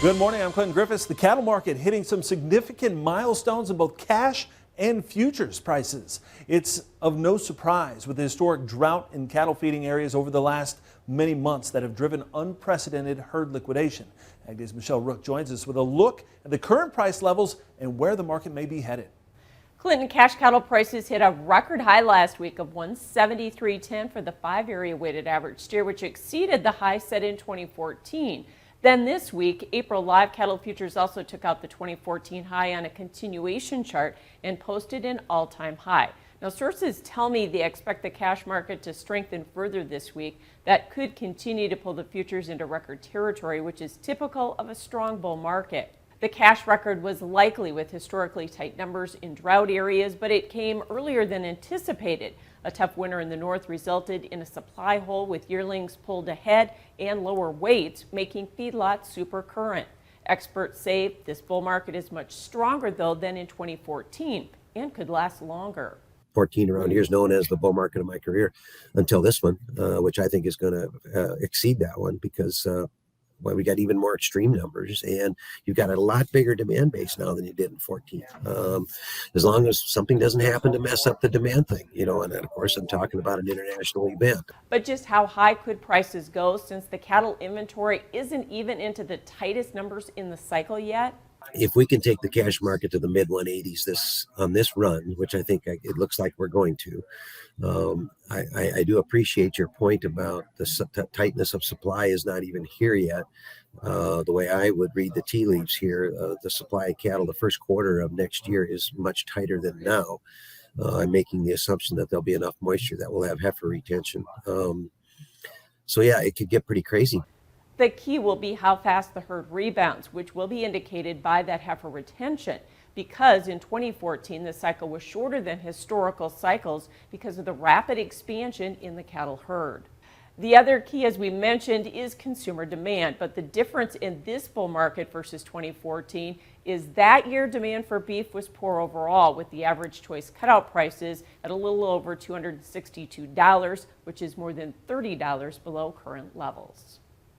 Good morning, I'm Clinton Griffiths. The cattle market hitting some significant milestones in both cash and futures prices. It's of no surprise with the historic drought in cattle feeding areas over the last many months that have driven unprecedented herd liquidation. AgDay's Michelle Rook joins us with a look at the current price levels and where the market may be headed. Clinton, cash cattle prices hit a record high last week of $173.10 for the 5-area weighted average steer, which exceeded the high set in 2014. Then this week, April live cattle futures also took out the 2014 high on a continuation chart and posted an all-time high. Now, sources tell me they expect the cash market to strengthen further this week. That could continue to pull the futures into record territory, which is typical of a strong bull market. The cash record was likely with historically tight numbers in drought areas, but it came earlier than anticipated. A tough winter in the north resulted in a supply hole with yearlings pulled ahead and lower weights, making feedlots super current. Experts say this bull market is much stronger, though, than in 2014 and could last longer. 14 around here is known as the bull market of my career until this one, which I think is going to exceed that one because well, we got even more extreme numbers, and you've got a lot bigger demand base now than you did in 14. As long as something doesn't happen to mess up the demand thing, you know, and then of course I'm talking about an international event. But just how high could prices go since the cattle inventory isn't even into the tightest numbers in the cycle yet? If we can take the cash market to the mid 180s on this run, which I think it looks like we're going to, I do appreciate your point about the tightness of supply is not even here yet. The way I would read the tea leaves here, the supply of cattle the first quarter of next year is much tighter than now. I'm making the assumption that there'll be enough moisture that will have heifer retention. So yeah, it could get pretty crazy. The key will be how fast the herd rebounds, which will be indicated by that heifer retention, because in 2014 the cycle was shorter than historical cycles because of the rapid expansion in the cattle herd. The other key, as we mentioned, is consumer demand, but the difference in this bull market versus 2014 is that year demand for beef was poor overall, with the average choice cutout prices at a little over $262, which is more than $30 below current levels.